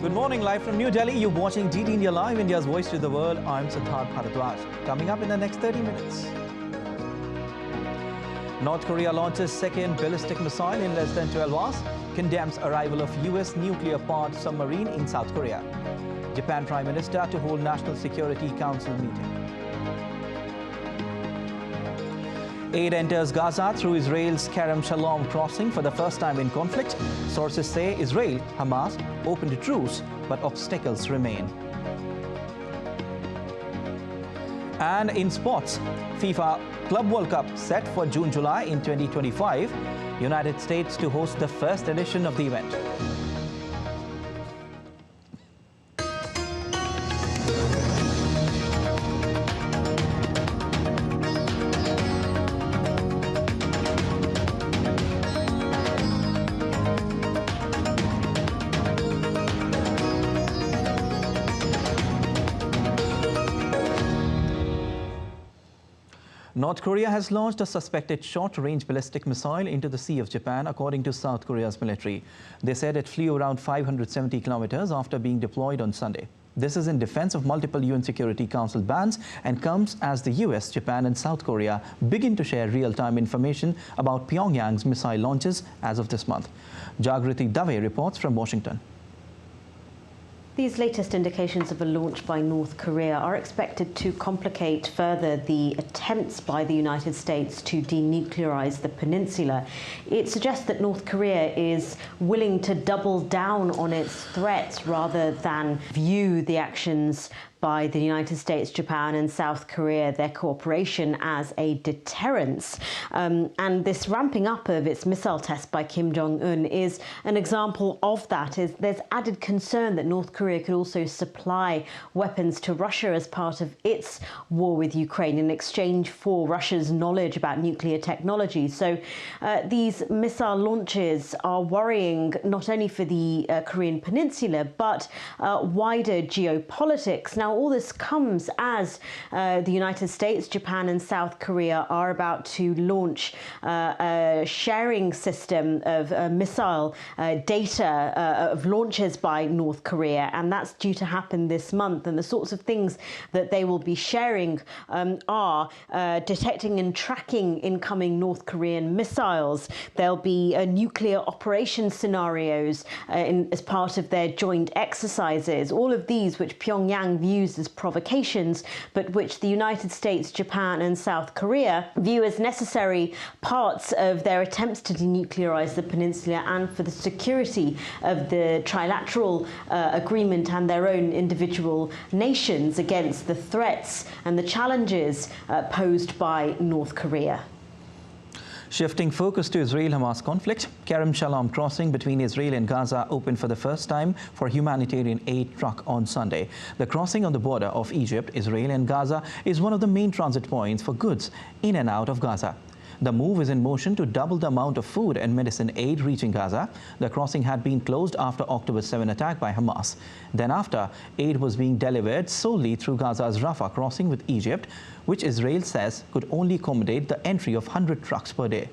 Good morning, live from New Delhi. You're watching DT India Live, India's voice to the world. I'm Prasar Bharati. Coming up in the next 30 minutes. North Korea launches second ballistic missile in less than 12 hours, condemns arrival of US nuclear-powered submarine in South Korea. Japan Prime Minister to hold National Security Council meeting. Aid enters Gaza through Israel's Kerem Shalom crossing for the first time in conflict. Sources say Israel, Hamas, opened a truce, but obstacles remain. And in sports, FIFA Club World Cup set for June-July in 2025. United States to host the first edition of the event. North Korea has launched a suspected short-range ballistic missile into the Sea of Japan, according to South Korea's military. They said it flew around 570 kilometers after being deployed on Sunday. This is in defense of multiple UN Security Council bans and comes as the US, Japan and South Korea begin to share real-time information about Pyongyang's missile launches as of this month. Jagriti Dave reports from Washington. These latest indications of a launch by North Korea are expected to complicate further the attempts by the United States to denuclearize the peninsula. It suggests that North Korea is willing to double down on its threats rather than view the actions by the United States, Japan and South Korea, their cooperation, as a deterrence. And this ramping up of its missile test by Kim Jong-un is an example of that. There's added concern that North Korea could also supply weapons to Russia as part of its war with Ukraine in exchange for Russia's knowledge about nuclear technology. So these missile launches are worrying not only for the Korean Peninsula, but wider geopolitics. Now, all this comes as the United States, Japan and South Korea are about to launch a sharing system of missile data of launches by North Korea, and that's due to happen this month. And the sorts of things that they will be sharing are detecting and tracking incoming North Korean missiles. There'll be nuclear operation scenarios as part of their joint exercises. All of these which Pyongyang views as provocations, but which the United States, Japan and South Korea view as necessary parts of their attempts to denuclearize the peninsula and for the security of the trilateral agreement and their own individual nations against the threats and the challenges posed by North Korea. Shifting focus to Israel-Hamas conflict, Kerem Shalom crossing between Israel and Gaza opened for the first time for humanitarian aid truck on Sunday. The crossing on the border of Egypt, Israel and Gaza is one of the main transit points for goods in and out of Gaza. The move is in motion to double the amount of food and medicine aid reaching Gaza. The crossing had been closed after October 7 attack by Hamas. Then after, aid was being delivered solely through Gaza's Rafah crossing with Egypt, which Israel says could only accommodate the entry of 100 trucks per day.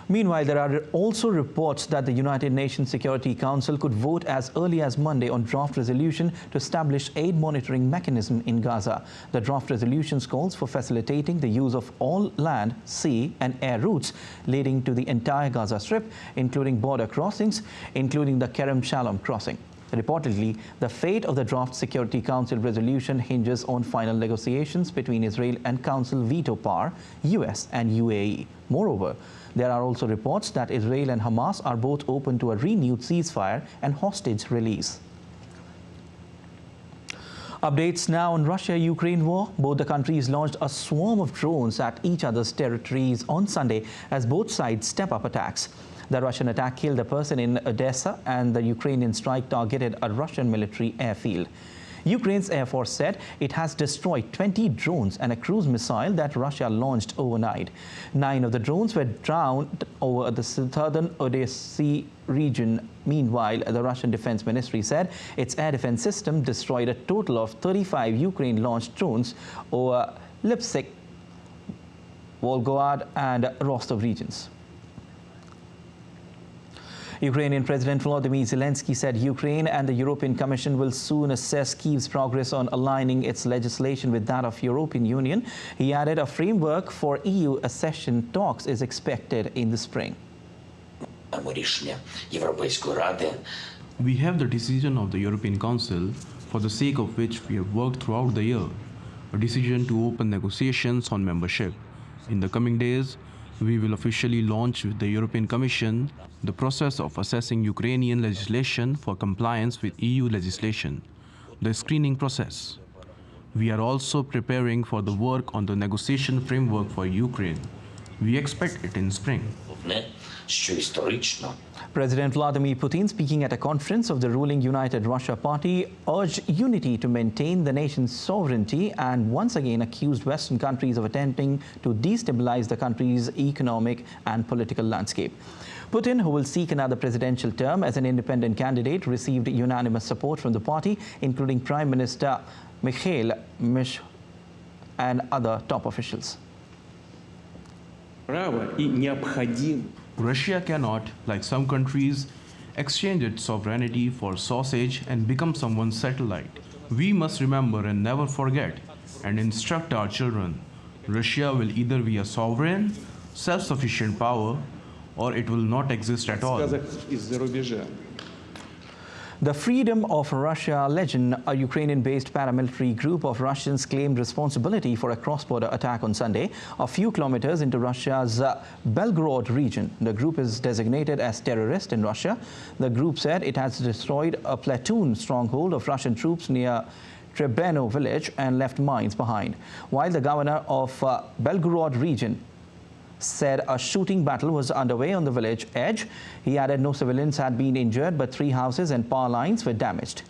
Meanwhile, there are also reports that the United Nations Security Council could vote as early as Monday on draft resolution to establish aid monitoring mechanism in Gaza. The draft resolution calls for facilitating the use of all land, sea and air routes leading to the entire Gaza Strip, including border crossings, including the Kerem Shalom crossing. Reportedly, the fate of the draft Security Council resolution hinges on final negotiations between Israel and Council veto power, US and UAE. Moreover, there are also reports that Israel and Hamas are both open to a renewed ceasefire and hostage release. Updates now on Russia-Ukraine war. Both the countries launched a swarm of drones at each other's territories on Sunday as both sides step up attacks. The Russian attack killed a person in Odessa and the Ukrainian strike targeted a Russian military airfield. Ukraine's Air Force said it has destroyed 20 drones and a cruise missile that Russia launched overnight. 9 of the drones were drowned over the southern Odessa region. Meanwhile, the Russian Defense Ministry said its air defense system destroyed a total of 35 Ukraine-launched drones over Lipsk, Volgograd and Rostov regions. Ukrainian President Volodymyr Zelensky said Ukraine and the European Commission will soon assess Kyiv's progress on aligning its legislation with that of European Union. He added a framework for EU accession talks is expected in the spring. We have the decision of the European Council, for the sake of which we have worked throughout the year, a decision to open negotiations on membership. In the coming days, we will officially launch with the European Commission the process of assessing Ukrainian legislation for compliance with EU legislation, the screening process. We are also preparing for the work on the negotiation framework for Ukraine. We expect it in spring. President Vladimir Putin, speaking at a conference of the ruling United Russia Party, urged unity to maintain the nation's sovereignty and once again accused Western countries of attempting to destabilize the country's economic and political landscape. Putin, who will seek another presidential term as an independent candidate, received unanimous support from the party, including Prime Minister Mikhail Mishustin and other top officials. Russia cannot, like some countries, exchange its sovereignty for sausage and become someone's satellite. We must remember and never forget and instruct our children. Russia will either be a sovereign, self-sufficient power, or it will not exist at all. The Freedom of Russia Legion, a Ukrainian-based paramilitary group of Russians, claimed responsibility for a cross-border attack on Sunday, a few kilometers into Russia's Belgorod region. The group is designated as terrorist in Russia. The group said it has destroyed a platoon stronghold of Russian troops near Trebeno village and left mines behind. While the governor of Belgorod region said a shooting battle was underway on the village edge. He added no civilians had been injured, but 3 houses and power lines were damaged.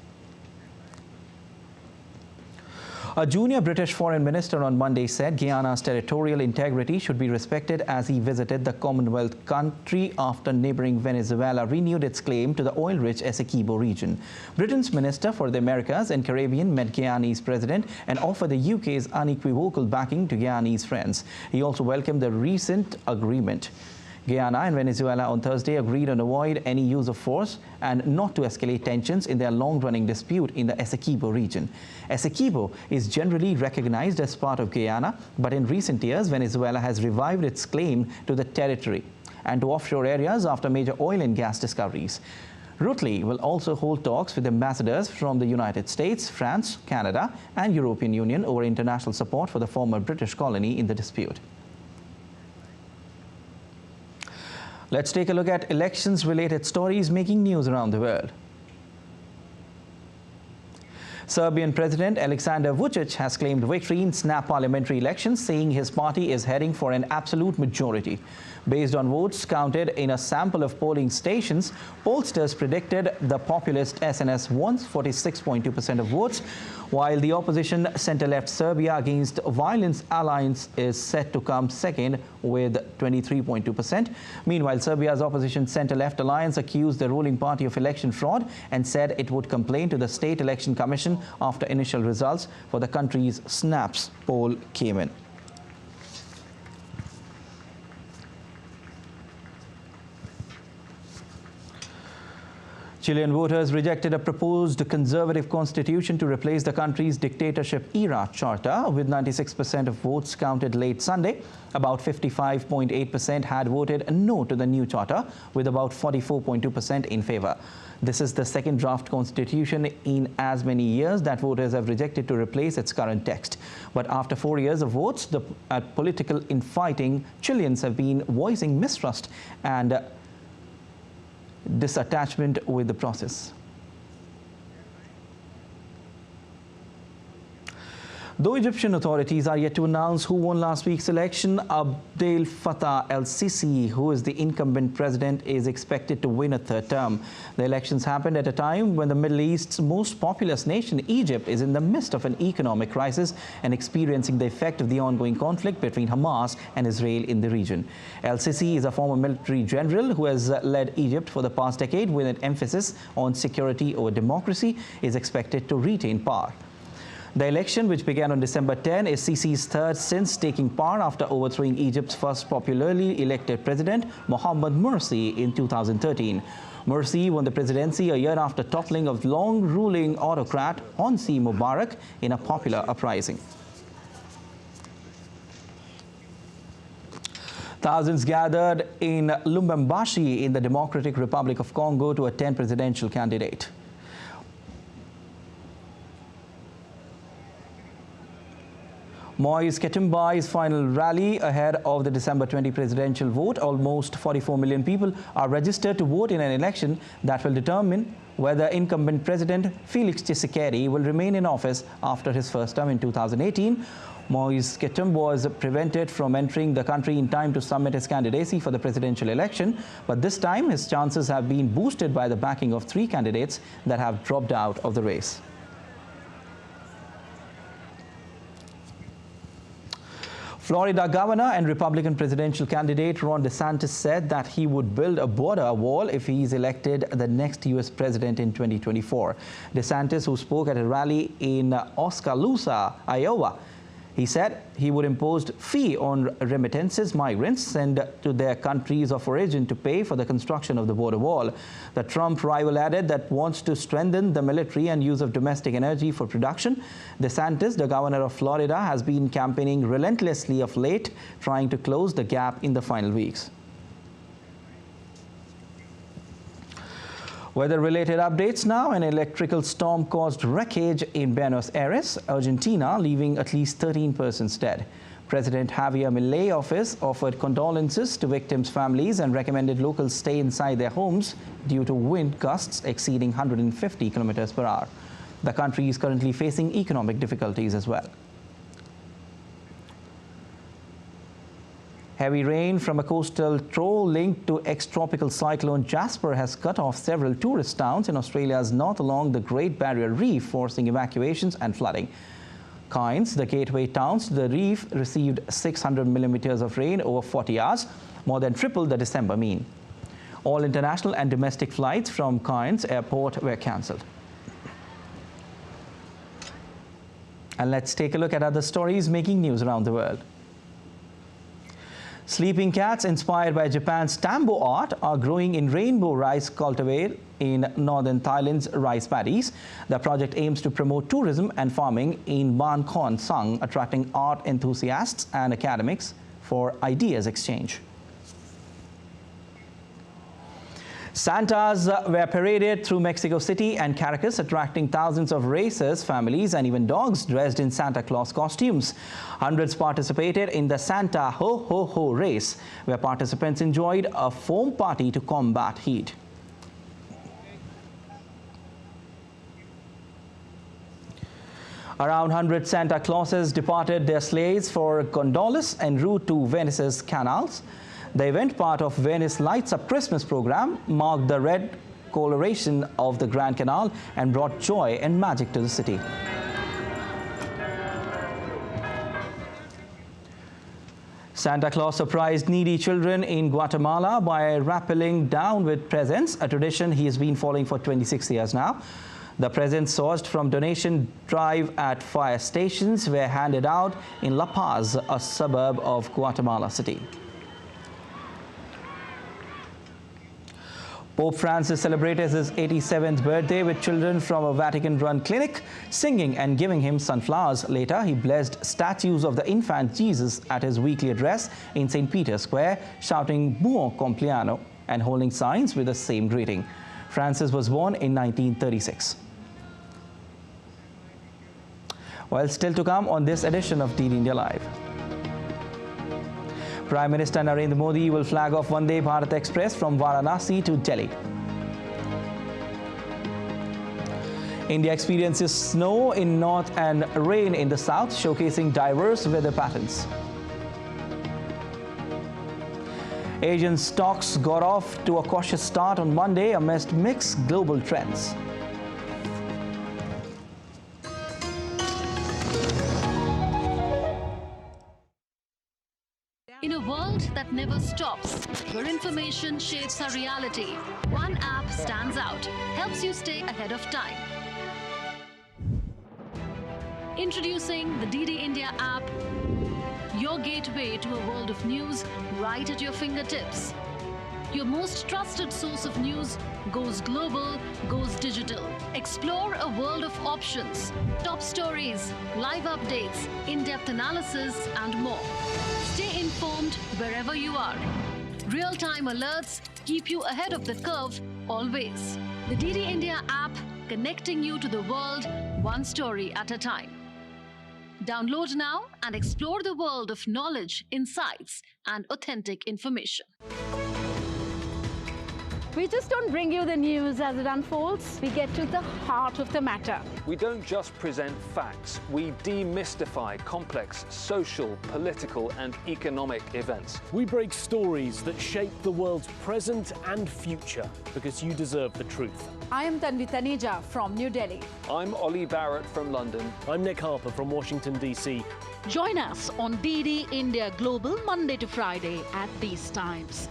A junior British foreign minister on Monday said Guyana's territorial integrity should be respected as he visited the Commonwealth country after neighboring Venezuela renewed its claim to the oil-rich Essequibo region. Britain's Minister for the Americas and Caribbean met Guyanese president and offered the UK's unequivocal backing to Guyanese friends. He also welcomed the recent agreement. Guyana and Venezuela on Thursday agreed on avoid any use of force and not to escalate tensions in their long-running dispute in the Essequibo region. Essequibo is generally recognized as part of Guyana, but in recent years, Venezuela has revived its claim to the territory and to offshore areas after major oil and gas discoveries. Rutley will also hold talks with ambassadors from the United States, France, Canada, and European Union over international support for the former British colony in the dispute. Let's take a look at elections-related stories making news around the world. Serbian President Aleksandar Vučić has claimed victory in snap parliamentary elections, saying his party is heading for an absolute majority. Based on votes counted in a sample of polling stations, pollsters predicted the populist SNS won 46.2% of votes, while the opposition centre-left Serbia Against Violence Alliance is set to come second with 23.2%. Meanwhile, Serbia's opposition centre-left alliance accused the ruling party of election fraud and said it would complain to the State Election Commission after initial results for the country's SNAPS poll came in. Chilean voters rejected a proposed conservative constitution to replace the country's dictatorship-era charter. With 96% of votes counted late Sunday, about 55.8% had voted no to the new charter, with about 44.2% in favor. This is the second draft constitution in as many years that voters have rejected to replace its current text. But after 4 years of votes, political infighting, Chileans have been voicing mistrust and disattachment with the process. Though Egyptian authorities are yet to announce who won last week's election, Abdel Fattah el-Sisi, who is the incumbent president, is expected to win a third term. The elections happened at a time when the Middle East's most populous nation, Egypt, is in the midst of an economic crisis and experiencing the effect of the ongoing conflict between Hamas and Israel in the region. El-Sisi is a former military general who has led Egypt for the past decade with an emphasis on security over democracy, is expected to retain power. The election, which began on December 10, is Sisi's third since taking power after overthrowing Egypt's first popularly elected president, Mohammed Morsi, in 2013. Morsi won the presidency a year after toppling of long-ruling autocrat Hosni Mubarak in a popular uprising. Thousands gathered in Lubumbashi in the Democratic Republic of Congo to attend presidential candidate. Moise Katumbi's final rally ahead of the December 20 presidential vote. Almost 44 million people are registered to vote in an election that will determine whether incumbent President Felix Tshisekedi will remain in office after his first term in 2018. Moise Katumbi was prevented from entering the country in time to submit his candidacy for the presidential election, but this time his chances have been boosted by the backing of 3 candidates that have dropped out of the race. Florida governor and Republican presidential candidate Ron DeSantis said that he would build a border wall if he is elected the next U.S. president in 2024. DeSantis, who spoke at a rally in Oskaloosa, Iowa, he said he would impose fee on remittances migrants sent to their countries of origin to pay for the construction of the border wall. The Trump rival added that wants to strengthen the military and use of domestic energy for production. DeSantis, the governor of Florida, has been campaigning relentlessly of late, trying to close the gap in the final weeks. Weather-related updates now. An electrical storm caused wreckage in Buenos Aires, Argentina, leaving at least 13 persons dead. President Javier Milei's office offered condolences to victims' families and recommended locals stay inside their homes due to wind gusts exceeding 150 kilometers per hour. The country is currently facing economic difficulties as well. Heavy rain from a coastal trough linked to ex-tropical cyclone Jasper has cut off several tourist towns in Australia's north along the Great Barrier Reef, forcing evacuations and flooding. Cairns, the gateway town to the reef, received 600 millimeters of rain over 40 hours, more than triple the December mean. All international and domestic flights from Cairns airport were cancelled. And let's take a look at other stories making news around the world. Sleeping cats inspired by Japan's tambo art are growing in rainbow rice cultivar in northern Thailand's rice paddies. The project aims to promote tourism and farming in Ban Khon Sang, attracting art enthusiasts and academics for ideas exchange. Santas were paraded through Mexico City and Caracas, attracting thousands of racers, families, and even dogs dressed in Santa Claus costumes. Hundreds participated in the Santa Ho Ho Ho race, where participants enjoyed a foam party to combat heat. Around 100 Santa Clauses departed their sleighs for gondolas en route to Venice's canals. The event, part of Venice Lights Up Christmas program, marked the red coloration of the Grand Canal and brought joy and magic to the city. Santa Claus surprised needy children in Guatemala by rappelling down with presents, a tradition he has been following for 26 years now. The presents sourced from donation drive at fire stations were handed out in La Paz, a suburb of Guatemala City. Pope Francis celebrated his 87th birthday with children from a Vatican-run clinic, singing and giving him sunflowers. Later, he blessed statues of the infant Jesus at his weekly address in St. Peter's Square, shouting "Buon compleanno" and holding signs with the same greeting. Francis was born in 1936. Well, still to come on this edition of DD India Live. Prime Minister Narendra Modi will flag off Vande Bharat Express from Varanasi to Delhi. India experiences snow in north and rain in the south, showcasing diverse weather patterns. Asian stocks got off to a cautious start on Monday amidst mixed global trends. In a world that never stops, where information shapes our reality, one app stands out, helps you stay ahead of time. Introducing the DD India app, your gateway to a world of news right at your fingertips. Your most trusted source of news goes global, goes digital. Explore a world of options, top stories, live updates, in-depth analysis, and more. Stay informed wherever you are. Real-time alerts keep you ahead of the curve always. The DD India app, connecting you to the world one story at a time. Download now and explore the world of knowledge, insights, and authentic information. We just don't bring you the news as it unfolds. We get to the heart of the matter. We don't just present facts. We demystify complex social, political, and economic events. We break stories that shape the world's present and future because you deserve the truth. I am Tanvi Taneja from New Delhi. I'm Ollie Barrett from London. I'm Nick Harper from Washington, D.C. Join us on DD India Global Monday to Friday at these times.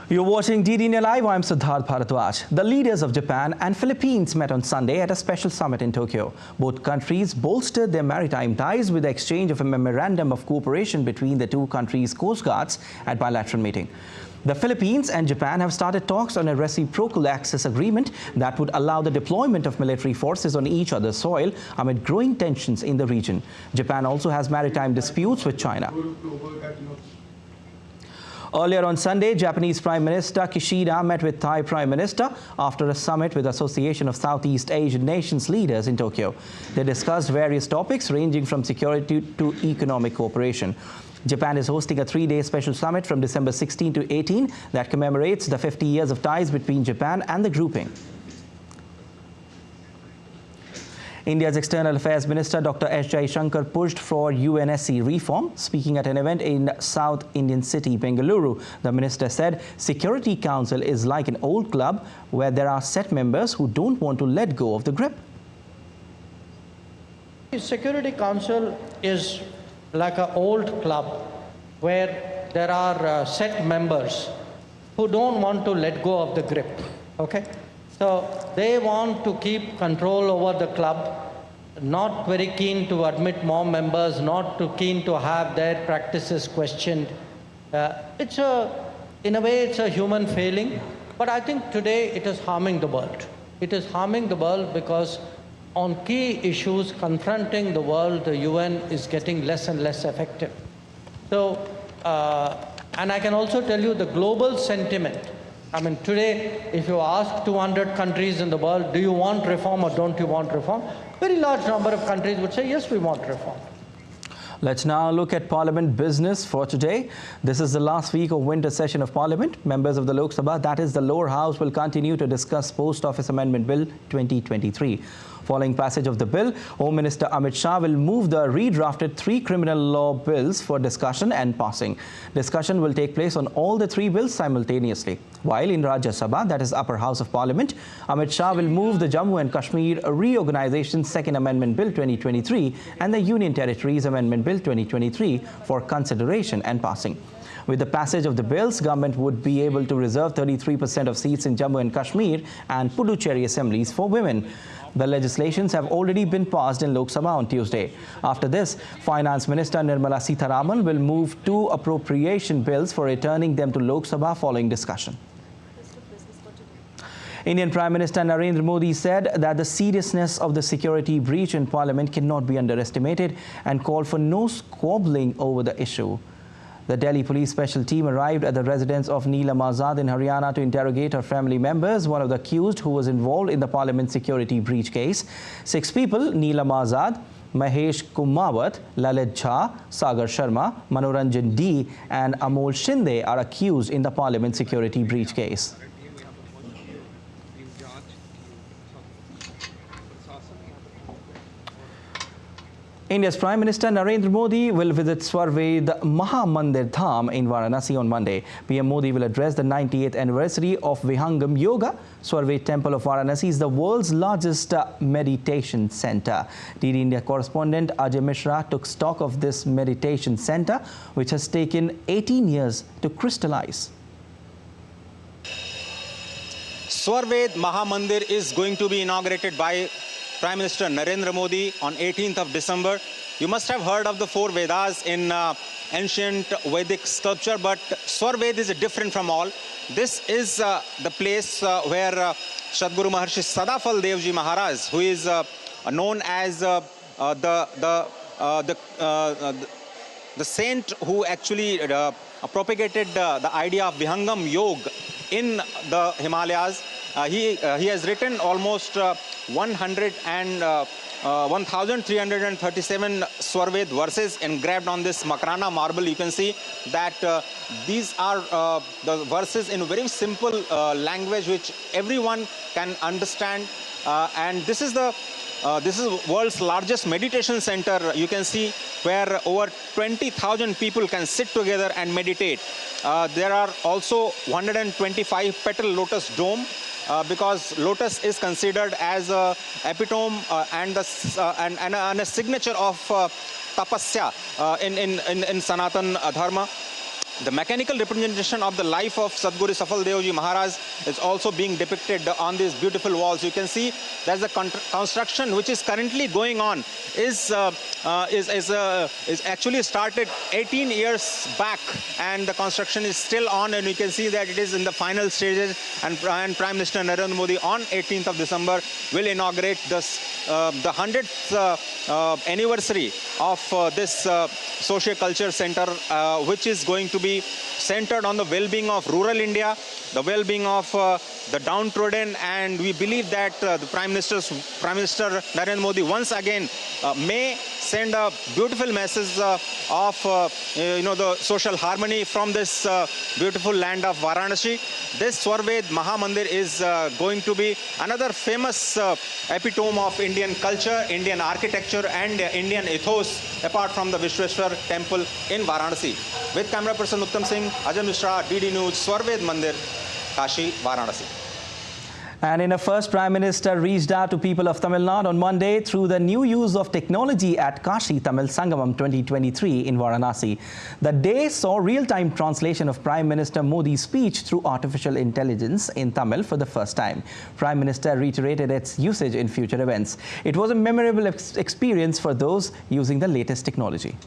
You're watching DD India Live. I'm Siddharth Bharadwaj. The leaders of Japan and Philippines met on Sunday at a special summit in Tokyo. Both countries bolstered their maritime ties with the exchange of a memorandum of cooperation between the two countries' coast guards at bilateral meeting. The Philippines and Japan have started talks on a reciprocal access agreement that would allow the deployment of military forces on each other's soil amid growing tensions in the region. Japan also has maritime disputes with China. Earlier on Sunday, Japanese Prime Minister Kishida met with Thai Prime Minister after a summit with the Association of Southeast Asian Nations leaders in Tokyo. They discussed various topics ranging from security to economic cooperation. Japan is hosting a three-day special summit from December 16 to 18 that commemorates the 50 years of ties between Japan and the grouping. India's External Affairs Minister Dr. S. Jaishankar pushed for UNSC reform. Speaking at an event in South Indian city, Bengaluru, the minister said, Security Council is like an old club where there are set members who don't want to let go of the grip. The Security Council is like an old club where there are set members who don't want to let go of the grip, okay? So they want to keep control over the club, not very keen to admit more members, not too keen to have their practices questioned. In a way, it's a human failing, but I think today it is harming the world. It is harming the world because on key issues confronting the world, the UN is getting less and less effective. So, and I can also tell you the global sentiment. I mean, today, if you ask 200 countries in the world, do you want reform or don't you want reform? Very large number of countries would say, yes, we want reform. Let's now look at Parliament business for today. This is the last week of winter session of Parliament. Members of the Lok Sabha, that is the lower house, will continue to discuss Post Office Amendment Bill 2023. Following passage of the bill, Home Minister Amit Shah will move the redrafted 3 criminal law bills for discussion and passing. Discussion will take place on all the 3 bills simultaneously. While in Rajya Sabha, that is Upper House of Parliament, Amit Shah will move the Jammu and Kashmir Reorganization Second Amendment Bill 2023 and the Union Territories Amendment Bill 2023 for consideration and passing. With the passage of the bills, government would be able to reserve 33% of seats in Jammu and Kashmir and Puducherry assemblies for women. The legislations have already been passed in Lok Sabha on Tuesday. After this, Finance Minister Nirmala Sitharaman will move 2 appropriation bills for returning them to Lok Sabha following discussion. Indian Prime Minister Narendra Modi said that the seriousness of the security breach in Parliament cannot be underestimated and called for no squabbling over the issue. The Delhi police special team arrived at the residence of Neelam Azad in Haryana to interrogate her family members, one of the accused who was involved in the parliament security breach case. 6 people, Neelam Azad, Mahesh Kumawat, Lalit Jha, Sagar Sharma, Manoranjan D and Amol Shinde are accused in the parliament security breach case. India's Prime Minister Narendra Modi will visit Swarved Mahammandir Dham in Varanasi on Monday. PM Modi will address the 98th anniversary of Vihangam Yoga. Swarved Temple of Varanasi is the world's largest meditation center. DD India correspondent Ajay Mishra took stock of this meditation center, which has taken 18 years to crystallize. Swarved Mahammandir is going to be inaugurated by Prime Minister Narendra Modi on 18th of December. You must have heard of the 4 Vedas in ancient Vedic sculpture, but Swarved is different from all. This is the place where Sadguru Maharshi Sadafal Devji Maharaj, who is known as the saint who actually propagated the idea of Vihangam Yoga in the Himalayas. He has written almost 1,337 Swarved verses engraved on this Makrana marble. You can see that these are the verses in very simple language which everyone can understand. And this is world's largest meditation center. You can see where over 20,000 people can sit together and meditate. There are also 125 petal lotus dome. Because lotus is considered as a epitome and a signature of tapasya in Sanatan Dharma. The mechanical representation of the life of Sadguru Safal Devji Maharaj is also being depicted on these beautiful walls. You can see there's a construction which is currently going on is actually started 18 years back, and the construction is still on, and you can see that it is in the final stages. And Prime Minister Narendra Modi on 18th of December will inaugurate this the 100th anniversary of this socio-culture center, which is going to be centered on the well-being of rural India, the well-being of the downtrodden, and we believe that the Prime Minister Narendra Modi once again may send a beautiful message of the social harmony from this beautiful land of Varanasi. This Swarved Mahamandir is going to be another famous epitome of Indian culture, Indian architecture and Indian ethos, apart from the Vishweshwar temple in Varanasi. With camera person Uttam Singh, Ajay Mishra, DD News, Swarved Mandir, Kashi, Varanasi. And in a first, Prime Minister reached out to people of Tamil Nadu on Monday through the new use of technology at Kashi Tamil Sangamam 2023 in Varanasi. The day saw real-time translation of Prime Minister Modi's speech through artificial intelligence in Tamil for the first time. Prime Minister reiterated its usage in future events. It was a memorable experience for those using the latest technology.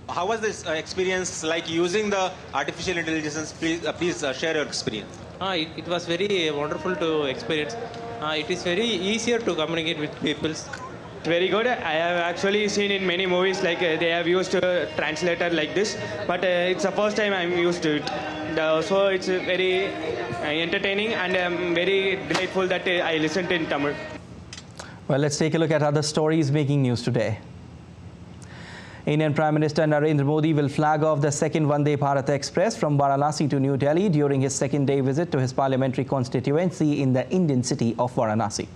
How was this experience like using the artificial intelligence? Please share your experience. It was very wonderful to experience. It is very easier to communicate with people. Very good. I have actually seen in many movies like they have used a translator like this, but it's the first time I'm used to it. So it's very entertaining, and I'm very delightful that I listened in Tamil. Well, let's take a look at other stories making news today. Indian Prime Minister Narendra Modi will flag off the second Vande Bharat Express from Varanasi to New Delhi during his second-day visit to his parliamentary constituency in the Indian city of Varanasi.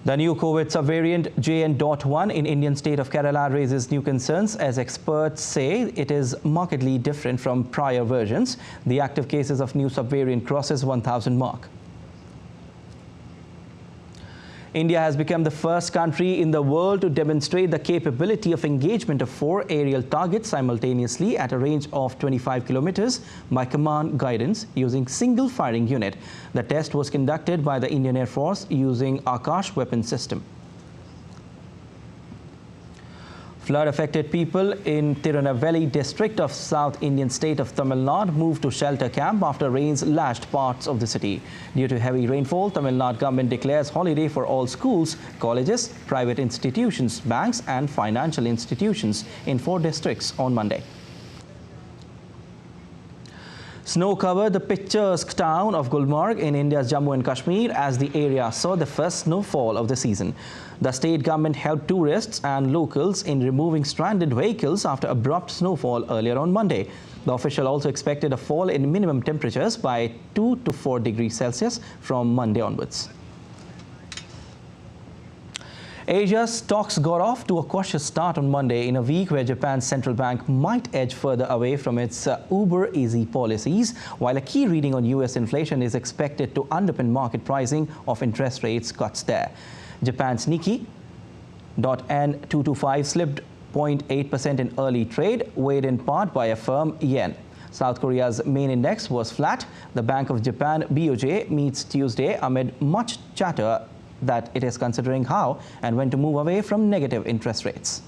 The new COVID subvariant JN.1 in Indian state of Kerala raises new concerns as experts say it is markedly different from prior versions. The active cases of new subvariant crosses 1,000 mark. India has become the first country in the world to demonstrate the capability of engagement of 4 aerial targets simultaneously at a range of 25 kilometers by command guidance using single firing unit. The test was conducted by the Indian Air Force using Akash weapon system. Flood-affected people in Tirunelveli district of South Indian state of Tamil Nadu moved to shelter camp after rains lashed parts of the city. Due to heavy rainfall, Tamil Nadu government declares holiday for all schools, colleges, private institutions, banks and financial institutions in 4 districts on Monday. Snow covered the picturesque town of Gulmarg in India's Jammu and Kashmir as the area saw the first snowfall of the season. The state government helped tourists and locals in removing stranded vehicles after abrupt snowfall earlier on Monday. The official also expected a fall in minimum temperatures by 2 to 4 degrees Celsius from Monday onwards. Asia's stocks got off to a cautious start on Monday in a week where Japan's central bank might edge further away from its uber-easy policies, while a key reading on US inflation is expected to underpin market pricing of interest rates cuts there. Japan's Nikkei .N225 slipped 0.8% in early trade, weighed in part by a firm yen. South Korea's main index was flat. The Bank of Japan BOJ meets Tuesday amid much chatter that it is considering how and when to move away from negative interest rates.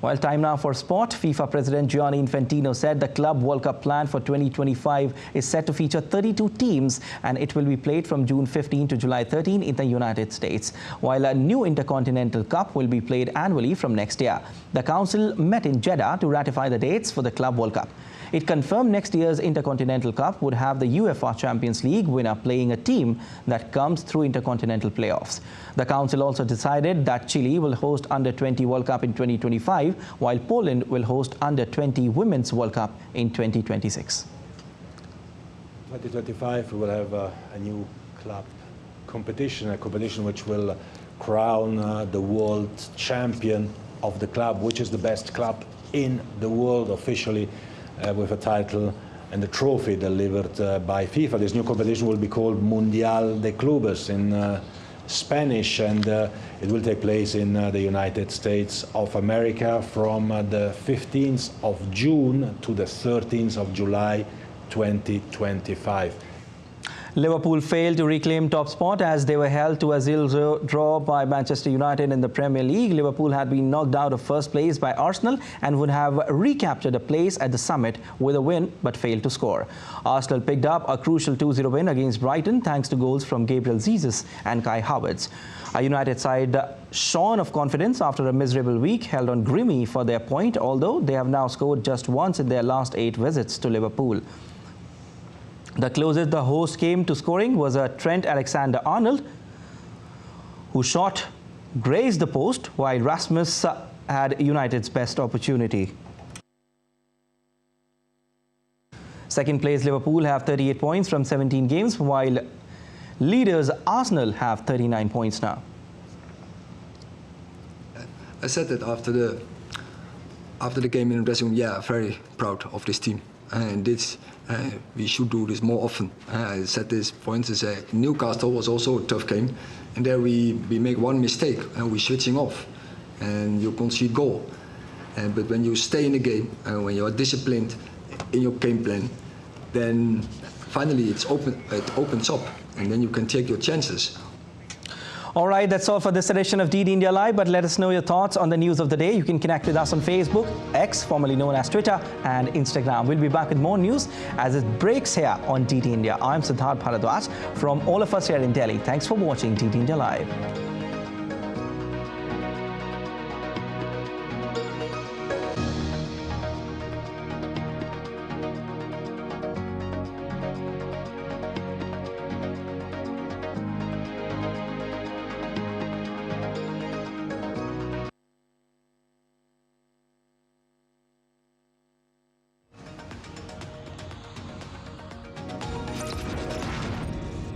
Well, time now for sport. FIFA President Gianni Infantino said the Club World Cup plan for 2025 is set to feature 32 teams and it will be played from June 15 to July 13 in the United States, while a new Intercontinental Cup will be played annually from next year. The Council met in Jeddah to ratify the dates for the Club World Cup. It confirmed next year's Intercontinental Cup would have the UEFA Champions League winner playing a team that comes through Intercontinental playoffs. The Council also decided that Chile will host Under-20 World Cup in 2025, while Poland will host Under-20 Women's World Cup in 2026. 2025 we will have a new club competition, a competition which will crown the world champion of the club, which is the best club in the world officially, with a title and a trophy delivered by FIFA. This new competition will be called Mundial de Clubes in Spanish, and it will take place in the United States of America from the 15th of June to the 13th of July 2025. Liverpool failed to reclaim top spot as they were held to a 0-0 draw by Manchester United in the Premier League. Liverpool had been knocked out of first place by Arsenal and would have recaptured a place at the summit with a win but failed to score. Arsenal picked up a crucial 2-0 win against Brighton thanks to goals from Gabriel Jesus and Kai Havertz. A United side shorn of confidence after a miserable week held on grimy for their point, although they have now scored just once in their last 8 visits to Liverpool. The closest the host came to scoring was a Trent Alexander-Arnold, whose shot grazed the post, while Rasmus had United's best opportunity. Second place Liverpool have 38 points from 17 games, while leaders Arsenal have 39 points now. I said that after the game in the dressing room, yeah, very proud of this team. And this, we should do this more often. I said this, for instance, Newcastle was also a tough game, and there we make one mistake and we're switching off, and you concede goal. But when you stay in the game, when you are disciplined in your game plan, then finally it opens up, and then you can take your chances. All right, that's all for this edition of DD India Live, but let us know your thoughts on the news of the day. You can connect with us on Facebook, X, formerly known as Twitter, and Instagram. We'll be back with more news as it breaks here on DD India. I'm Siddharth Bharadwaj from all of us here in Delhi. Thanks for watching DD India Live.